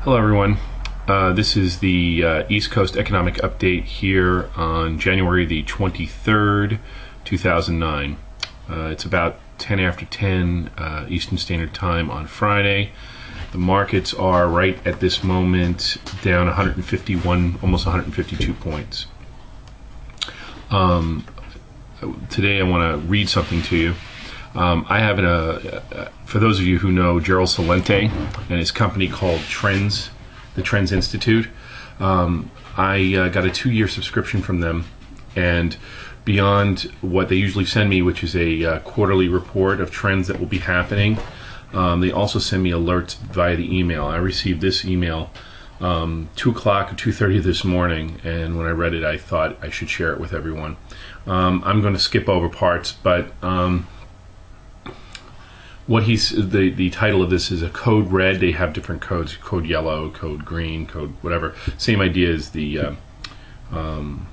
Hello everyone. This is the East Coast Economic Update here on January the 23rd, 2009. It's about 10 after 10 Eastern Standard Time on Friday. The markets are right at this moment down 151, almost 152 points. Today I want to read something to you. I have for those of you who know Gerald Celente and his company called Trends, the Trends Institute, I got a 2-year subscription from them, and beyond what they usually send me, which is a quarterly report of trends that will be happening, they also send me alerts via the email. I received this email 2 o'clock or 2:30 this morning, and when I read it I thought I should share it with everyone. I'm going to skip over parts, but the title of this is a code red. They have different codes: code yellow, code green, code whatever. Same idea as the Homeland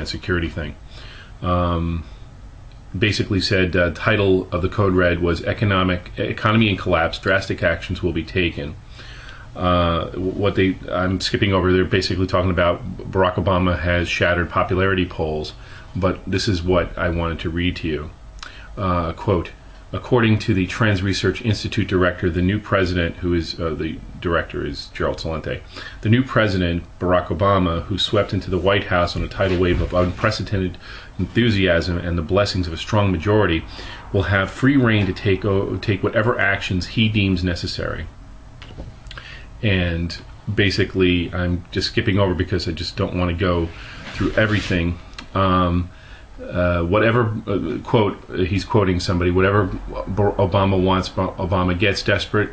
Security thing. Basically said title of the code red was economy in collapse. Drastic actions will be taken. I'm skipping over. They're basically talking about Barack Obama has shattered popularity polls, but this is what I wanted to read to you. Quote. According to the Trends Research Institute director, the new president, who is the director is Gerald Celente, the new president, Barack Obama, who swept into the White House on a tidal wave of unprecedented enthusiasm and the blessings of a strong majority, will have free rein to take whatever actions he deems necessary. And basically, I'm just skipping over because I just don't want to go through everything. Quote, he's quoting somebody, whatever Obama wants, Obama gets. Desperate,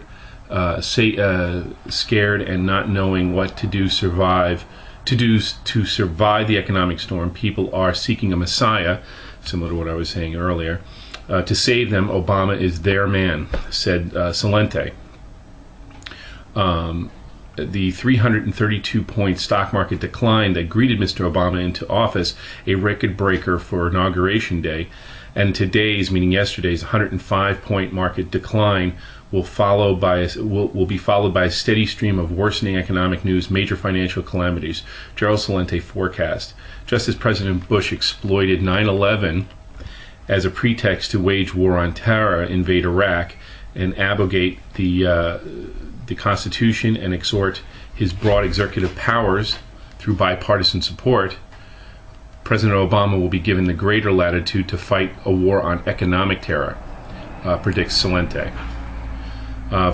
scared, and not knowing what to do to survive the economic storm. People are seeking a messiah, similar to what I was saying earlier, to save them. Obama is their man, said Celente. The 332-point stock market decline that greeted Mr. Obama into office, a record breaker for Inauguration Day, and today's, meaning yesterday's, 105-point market decline will be followed by a steady stream of worsening economic news, major financial calamities. Gerald Celente forecast. Just as President Bush exploited 9/11 as a pretext to wage war on terror, invade Iraq, and abrogate the Constitution and exhort his broad executive powers through bipartisan support, President Obama will be given the greater latitude to fight a war on economic terror, predicts Celente.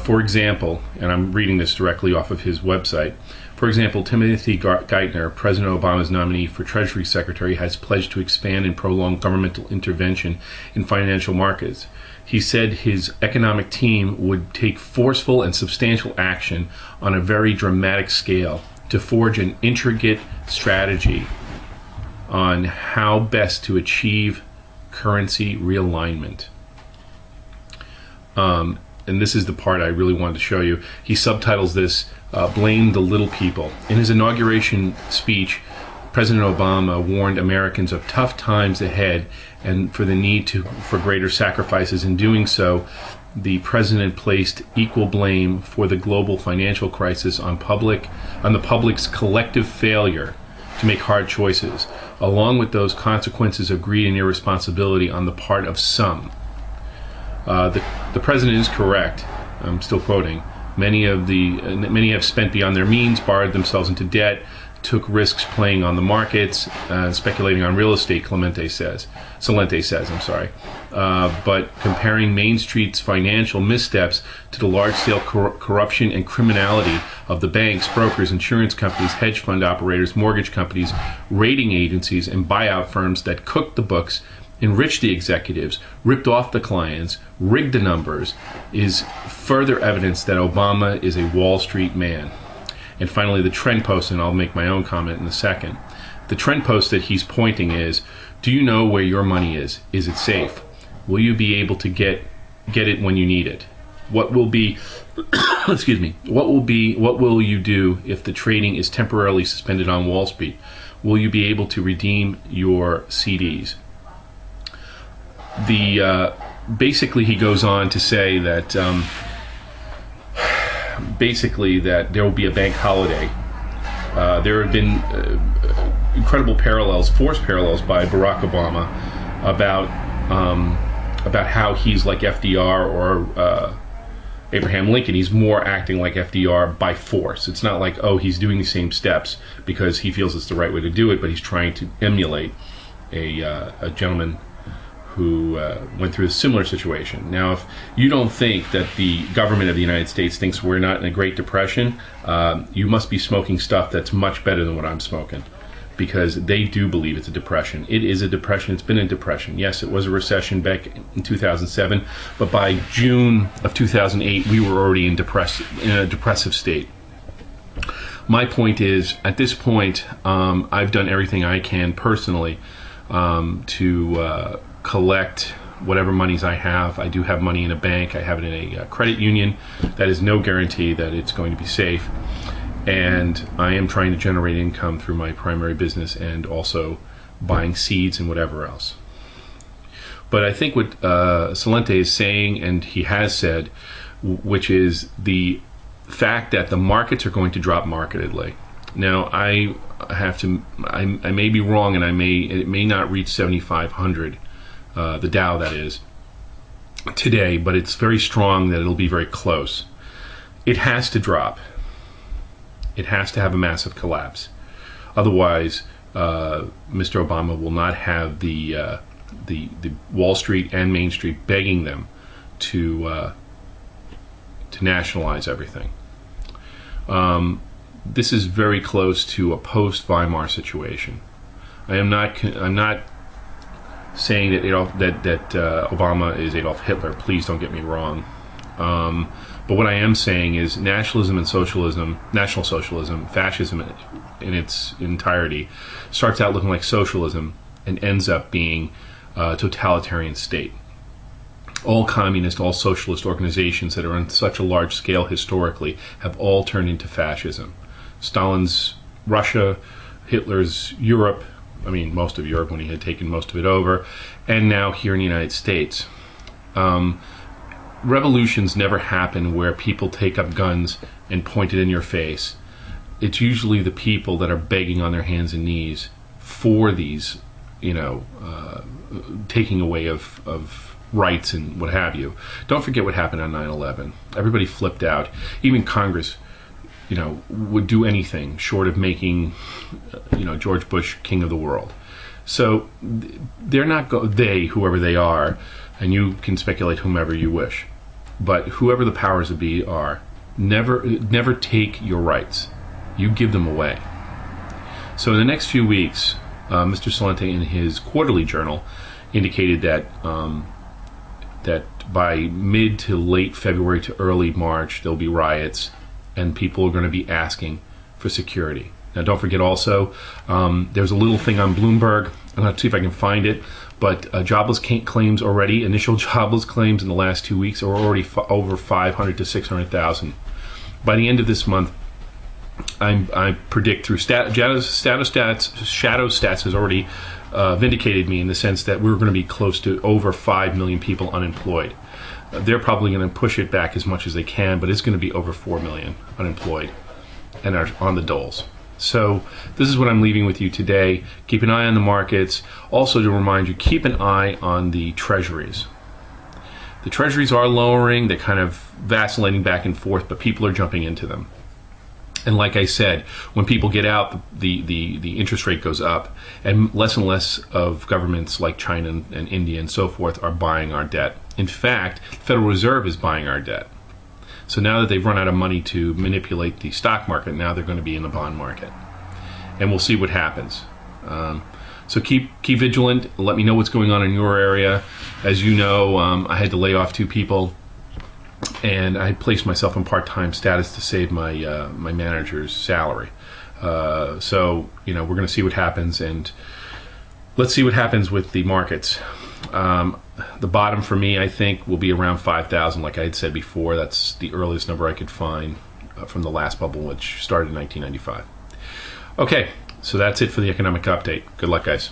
For example, and I'm reading this directly off of his website, for example, Timothy Geithner, President Obama's nominee for Treasury Secretary, has pledged to expand and prolong governmental intervention in financial markets. He said his economic team would take forceful and substantial action on a very dramatic scale to forge an intricate strategy on how best to achieve currency realignment. And this is the part I really wanted to show you. He subtitles this, Blame the Little People. In his inauguration speech, President Obama warned Americans of tough times ahead and for the need for greater sacrifices. In doing so, the president placed equal blame for the global financial crisis on the public's collective failure to make hard choices, along with those consequences of greed and irresponsibility on the part of some. The president is correct. I'm still quoting. Many have spent beyond their means, borrowed themselves into debt, took risks playing on the markets, speculating on real estate, Celente says. But comparing Main Street's financial missteps to the large-scale corruption and criminality of the banks, brokers, insurance companies, hedge fund operators, mortgage companies, rating agencies, and buyout firms that cooked the books, enriched the executives, ripped off the clients, rigged the numbers, is further evidence that Obama is a Wall Street man. And finally, the trend post, and I'll make my own comment in a second. The trend post that he's pointing is, do you know where your money is? Is it safe? Will you be able to get it when you need it? What will be, what will you do if the trading is temporarily suspended on Wall Street? Will you be able to redeem your CDs? Basically he goes on to say that basically that there will be a bank holiday. There have been incredible parallels, forced parallels by Barack Obama about how he's like FDR or Abraham Lincoln. He's more acting like FDR by force. It's not like, oh, he's doing the same steps because he feels it's the right way to do it, but he's trying to emulate a gentleman who went through a similar situation. Now, if you don't think that the government of the United States thinks we're not in a Great Depression, you must be smoking stuff that's much better than what I'm smoking, because they do believe it's a depression. It is a depression. It's been a depression. Yes, it was a recession back in 2007, but by June of 2008, we were already in a depressive state. My point is, at this point, I've done everything I can personally to collect whatever monies I have. I do have money in a bank. I have it in a credit union. That is no guarantee that it's going to be safe. And I am trying to generate income through my primary business and also buying seeds and whatever else. But I think what Salente is saying, and he has said, which is the fact that the markets are going to drop markedly. Now, I may be wrong, and it may not reach 7,500, the Dow that is, today, but it's very strong that it'll be very close. It has to drop. It has to have a massive collapse. Otherwise, Mr. Obama will not have the Wall Street and Main Street begging them to nationalize everything. This is very close to a post-Weimar situation. I'm not saying that Obama is Adolf Hitler. Please don't get me wrong. But what I am saying is nationalism and socialism, National Socialism, fascism in its entirety, starts out looking like socialism and ends up being a totalitarian state. All communist, all socialist organizations that are on such a large scale historically have all turned into fascism. Stalin's Russia, Hitler's Europe, I mean most of Europe when he had taken most of it over, and now here in the United States. Revolutions never happen where people take up guns and point it in your face. It's usually the people that are begging on their hands and knees for these, taking away of rights and what have you. Don't forget what happened on 9/11. Everybody flipped out. Even Congress, would do anything short of making, George Bush king of the world. So they're not whoever they are, and you can speculate whomever you wish, but whoever the powers that be are, never take your rights. You give them away. So in the next few weeks, Mr. Salente in his quarterly journal indicated that by mid to late February to early March, there'll be riots and people are going to be asking for security. Now, don't forget also, there's a little thing on Bloomberg. I'm going to see if I can find it. But jobless claims already, initial jobless claims in the last 2 weeks are already over 500 to 600,000. By the end of this month, I predict through Shadow Stats has already vindicated me in the sense that we're going to be close to over 5 million people unemployed. They're probably going to push it back as much as they can, but it's going to be over 4 million unemployed and are on the doles. So this is what I'm leaving with you today. Keep an eye on the markets. Also to remind you, keep an eye on the treasuries. The treasuries are lowering. They're kind of vacillating back and forth, but people are jumping into them. And like I said, when people get out, the interest rate goes up, and less of governments like China and India and so forth are buying our debt. In fact, the Federal Reserve is buying our debt. So now that they've run out of money to manipulate the stock market, now they're going to be in the bond market. And we'll see what happens. So keep vigilant. Let me know what's going on in your area. As you know, I had to lay off 2 people, and I placed myself in part-time status to save my my manager's salary. So we're going to see what happens, and let's see what happens with the markets. The bottom for me, I think, will be around 5,000, like I had said before. That's the earliest number I could find from the last bubble, which started in 1995. Okay, so that's it for the economic update. Good luck, guys.